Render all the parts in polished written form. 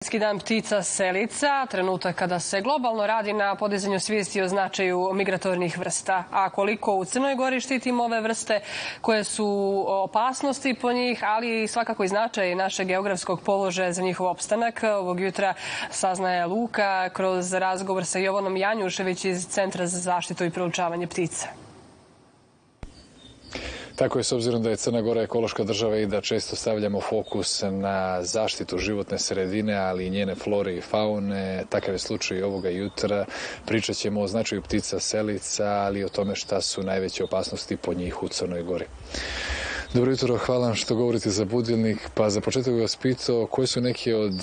Svjetski dan ptica selica, trenutak kada se globalno radi na podizanju svijesti o značaju migratornih vrsta. A koliko u Crnoj Gori štitimo ove vrste, koje su opasnosti po njih, ali svakako i značaj našeg geografskog položaja za njihov opstanak. Ovog jutra saznaje Luka kroz razgovor sa Jovanom Janjušević iz Centra za zaštitu i proučavanje ptica. Tako je, s obzirom da je Crna Gora ekološka država i da često stavljamo fokus na zaštitu životne sredine, ali i njene flore i faune. Takav je slučaj ovoga jutra. Pričat ćemo o značaju ptica selica, ali i o tome šta su najveće opasnosti po njih u Crnoj Gori. Dobro jutro, hvala vam što govorite za budilnik. Pa za početak bih vas pitao koje su neke od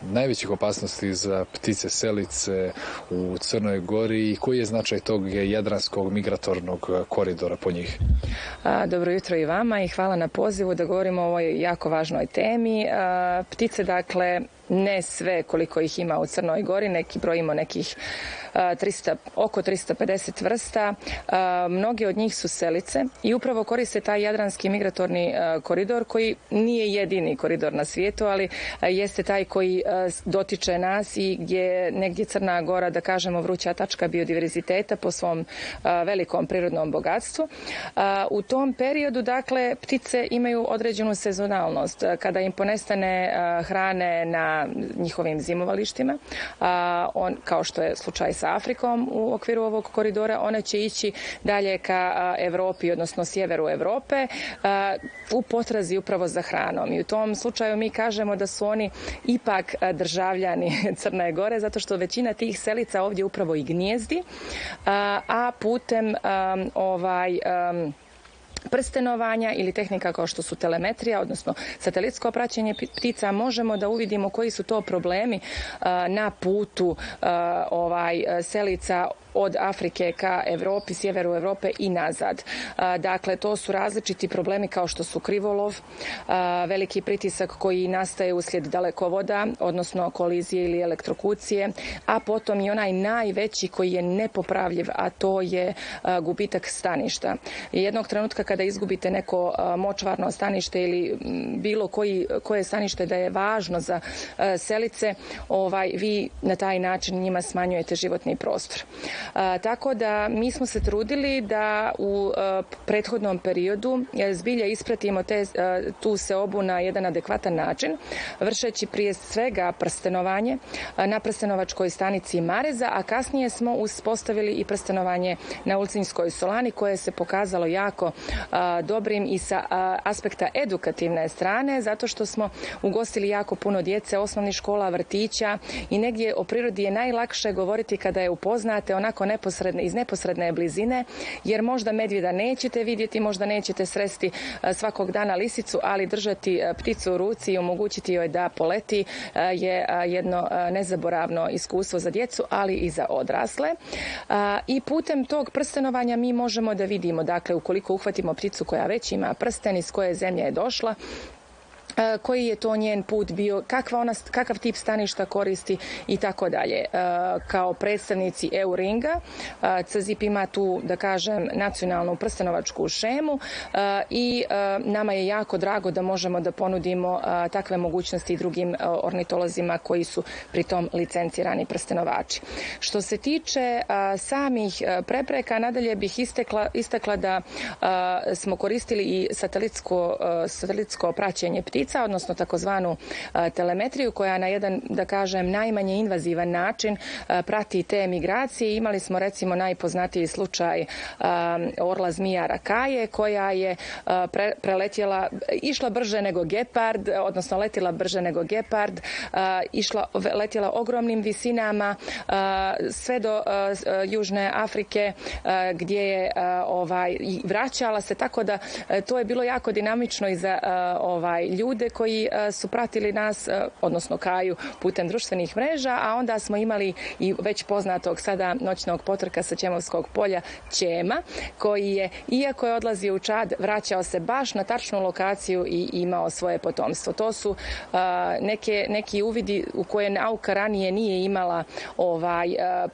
najvećih opasnosti za ptice selice u Crnoj Gori i koji je značaj tog jadranskog migratornog koridora po njih? Dobro jutro i vama i hvala na pozivu da govorimo o ovoj jako važnoj temi. Ptice, dakle, ne sve koliko ih ima u Crnoj Gori, neki brojimo nekih oko 350 vrsta. Mnogi od njih su selice i upravo koriste taj jadranski migratorni koridor koji nije jedini koridor na svijetu, ali jeste taj koji dotiče nas i gdje je negdje Crna Gora, da kažemo, vruća tačka biodiverziteta po svom velikom prirodnom bogatstvu. U tom periodu, dakle, ptice imaju određenu sezonalnost. Kada im ponestane hrane na njihovim zimovalištima, kao što je slučaj sa Afrikom u okviru ovog koridora, one će ići dalje ka Evropi, odnosno sjeveru Evrope, u potrazi upravo za hranom. I u tom slučaju mi kažemo da su oni ipak državljani Crne Gore, zato što većina tih selica ovdje upravo i gnijezdi, a putem prstenovanja ili tehnika kao što su telemetrija, odnosno satelitsko praćenje ptica, možemo da uvidimo koji su to problemi na putu selica od Afrike ka Evropi, sjeveru Evrope i nazad. Dakle, to su različiti problemi kao što su krivolov, veliki pritisak koji nastaje uslijed dalekovoda, odnosno kolizije ili elektrokucije, a potom i onaj najveći koji je nepopravljiv, a to je gubitak staništa. Jednog trenutka kada izgubite neko močvarno stanište ili bilo koje stanište da je važno za selice, vi na taj način njima smanjujete životni prostor. Tako da mi smo se trudili da u prethodnom periodu zbilja ispratimo tu seobu na jedan adekvatan način, vršeći prije svega prstenovanje na prstenovačkoj stanici Mareza, a kasnije smo uspostavili i prstenovanje na Ulcinjskoj solani, koje se pokazalo jako dobrim i sa aspekta edukativne strane, zato što smo ugostili jako puno djece, osnovnih škola, vrtića i negdje o prirodi je najlakše govoriti kada je upoznate onako iz neposredne blizine, jer možda medvjeda nećete vidjeti, možda nećete sresti svakog dana lisicu, ali držati pticu u ruci i omogućiti joj da poleti je jedno nezaboravno iskustvo za djecu, ali i za odrasle. I putem tog prstenovanja mi možemo da vidimo, dakle, ukoliko uhvatimo pticu koja već ima prsten, iz koje zemlje je došla, koji je to njen put bio, kakav tip staništa koristi i tako dalje. Kao predstavnici EU-ringa, CZIP ima tu, da kažem, nacionalnu prstenovačku šemu i nama je jako drago da možemo da ponudimo takve mogućnosti i drugim ornitolozima koji su pritom licencirani prstenovači. Što se tiče samih prepreka, nadalje bih istakla da smo koristili i satelitsko praćenje ptica, odnosno takozvanu telemetriju, koja na jedan, da kažem, najmanje invazivan način prati te migracije. Imali smo recimo najpoznatiji slučaj orla zmija rakaje, koja je išla brže nego gepard, odnosno letjela brže nego gepard, letjela ogromnim visinama sve do Južne Afrike, gdje je vraćala se, tako da to je bilo jako dinamično i za ljude koji su pratili nas, odnosno Kaju, putem društvenih mreža, a onda smo imali i već poznatog sada noćnog potrka sa Ćemovskog polja Ćema, koji je, iako je odlazio u Čad, vraćao se baš na tačnu lokaciju i imao svoje potomstvo. To su neki uvidi u koje nauka ranije nije imala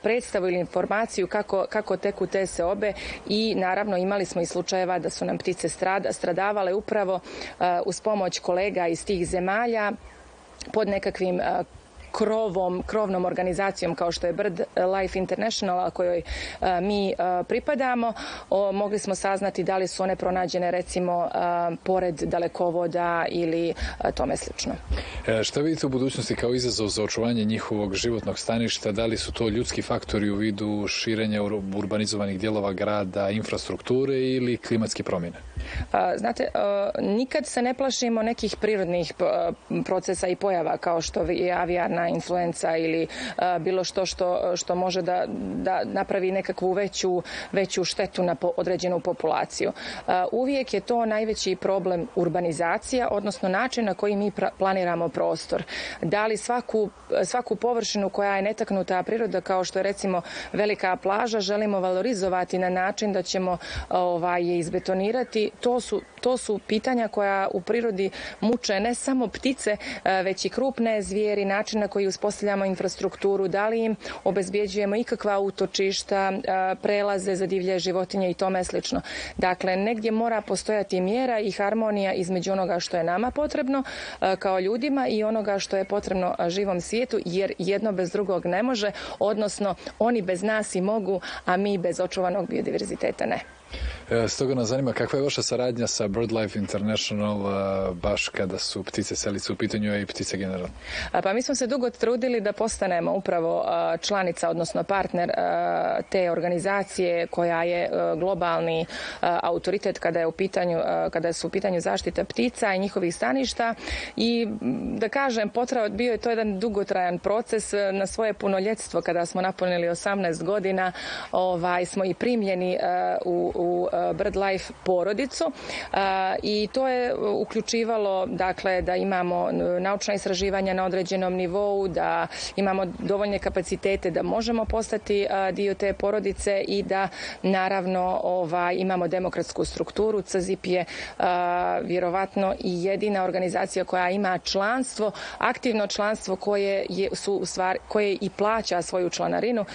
predstavu ili informaciju kako teku te seobe, i naravno imali smo i slučajeva da su nam ptice stradavale upravo uz pomoć kolega iz tih zemalja pod nekakvim krovnom organizacijom kao što je BirdLife International, a kojoj mi pripadamo, mogli smo saznati da li su one pronađene recimo pored dalekovoda ili tome slično. Šta vidite u budućnosti kao izazov za očuvanje njihovog životnog staništa? Da li su to ljudski faktori u vidu širenja urbanizovanih dijelova grada, infrastrukture ili klimatske promjene? Znate, nikad se ne plašimo nekih prirodnih procesa i pojava kao što je avijarna influenca ili bilo što može da napravi nekakvu veću štetu na određenu populaciju. Uvijek je to najveći problem urbanizacija, odnosno način na koji mi planiramo prostor. Da li svaku površinu koja je netaknuta priroda, kao što je recimo velika plaža, želimo valorizovati na način da ćemo je izbetonirati. To su pitanja koja u prirodi muče ne samo ptice, već i krupne zvijeri, način na koji uspostavljamo infrastrukturu, da li im obezbjeđujemo ikakva utočišta, prelaze za divlje životinje i tome slično. Dakle, negdje mora postojati mjera i harmonija između onoga što je nama potrebno kao ljudima i onoga što je potrebno živom svijetu, jer jedno bez drugog ne može, odnosno oni bez nas i mogu, a mi bez očuvanog biodiverziteta ne. Stoga nas zanima kakva je vaša saradnja sa BirdLife International baš kada su ptice selice u pitanju i ptice generalno? Pa mi smo se dugo trudili da postanemo upravo članica, odnosno partner te organizacije koja je globalni autoritet kada su u pitanju zaštita ptica i njihovih staništa i da kažem, bio je to jedan dugotrajan proces. Na svoje punoljetstvo kada smo napunili 18 godina smo i primljeni u BirdLife porodicu i to je uključivalo dakle da imamo naučna istraživanja na određenom nivou, da imamo dovoljne kapacitete da možemo postati dio te porodice i da naravno imamo demokratsku strukturu. CZIP je vjerovatno i jedina organizacija koja ima članstvo, aktivno članstvo koje i plaća svoju članarinu,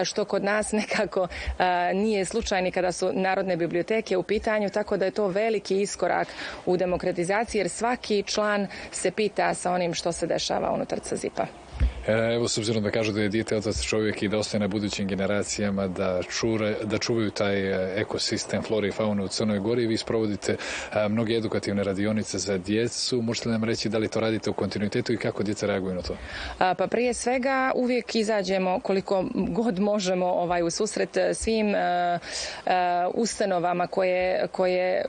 što kod nas nekako nije slučajni kada su narodne biblioteke u pitanju, tako da je to veliki iskorak u demokratizaciji, jer svaki član se pita sa onim što se dešava unutar CZIP-a. Evo, s obzirom da kažu da je dijete otac čovjek i da ostaje na budućim generacijama da čuvaju taj ekosistem flore i faune u Crnoj Gori, vi sprovodite mnoge edukativne radionice za djecu. Možete li nam reći da li to radite u kontinuitetu i kako djeca reaguju na to? Pa prije svega uvijek izađemo koliko god možemo u susret svim ustanovama koje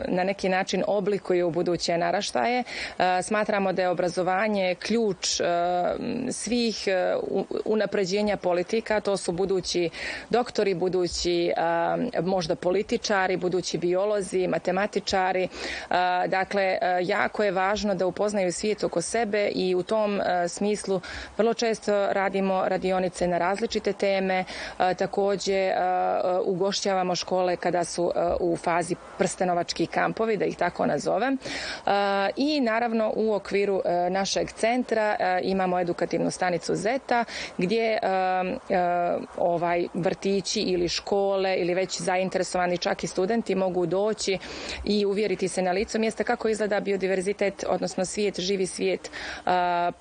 na neki način oblikuju buduće naraštaje. Smatramo da je obrazovanje ključ svih unapređenja politika. To su budući doktori, budući možda političari, budući biolozi, matematičari. Dakle, jako je važno da upoznaju svijet oko sebe i u tom smislu vrlo često radimo radionice na različite teme. Također ugošćavamo škole kada su u fazi prstenovačkih kampovi, da ih tako nazovem. I naravno u okviru našeg centra imamo edukativnu stanicu Zeta gdje vrtići ili škole ili već zainteresovani čak i studenti mogu doći i uvjeriti se na licu mjesta kako izgleda biodiverzitet, odnosno živi svijet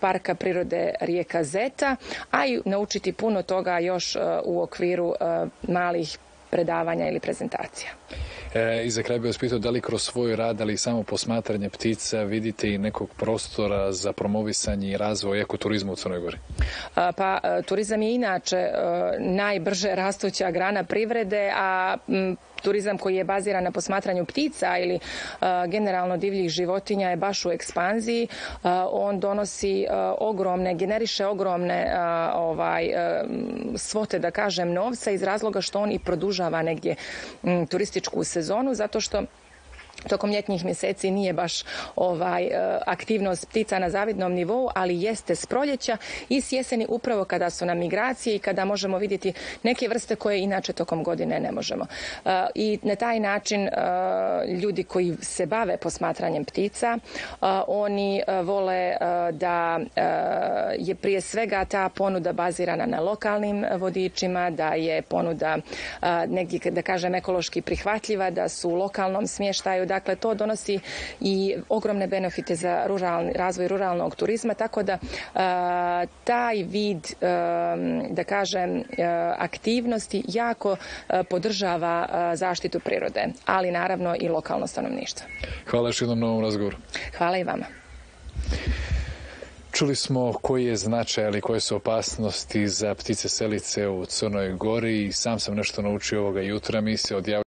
Parka prirode rijeka Zeta, a i naučiti puno toga još u okviru malih predavanja ili prezentacija. I za kraj bih vas pitao da li kroz svoj rad, ali i samo posmatranje ptica vidite i nekog prostora za promovisanje i razvoj ekoturizma u Crnoj Gori? Pa turizam je inače najbrže rastuća grana privrede, a turizam koji je baziran na posmatranju ptica ili generalno divljih životinja je baš u ekspanziji. On donosi generiše ogromne svote, da kažem, novca iz razloga što on i produžava negdje turističku sezonu, zato što tokom ljetnjih mjeseci nije baš aktivnost ptica na zavidnom nivou, ali jeste s proljeća i s jeseni upravo kada su na migraciji i kada možemo vidjeti neke vrste koje inače tokom godine ne možemo. I na taj način ljudi koji se bave posmatranjem ptica, oni vole da je prije svega ta ponuda bazirana na lokalnim vodičima, da je ponuda negdje, da kažem, ekološki prihvatljiva, da su u lokalnom smještaju, Dakle, to donosi i ogromne benefite za razvoj ruralnog turizma, tako da taj vid, da kažem, aktivnosti jako podržava zaštitu prirode, ali naravno i lokalno stanovništvo. Hvala još jednom na ovom razgovoru. Hvala i vama. Čuli smo koji je značaj, ali koje su opasnosti za ptice selice u Crnoj Gori i sam sam nešto naučio ovoga jutra. Mi se odjavljamo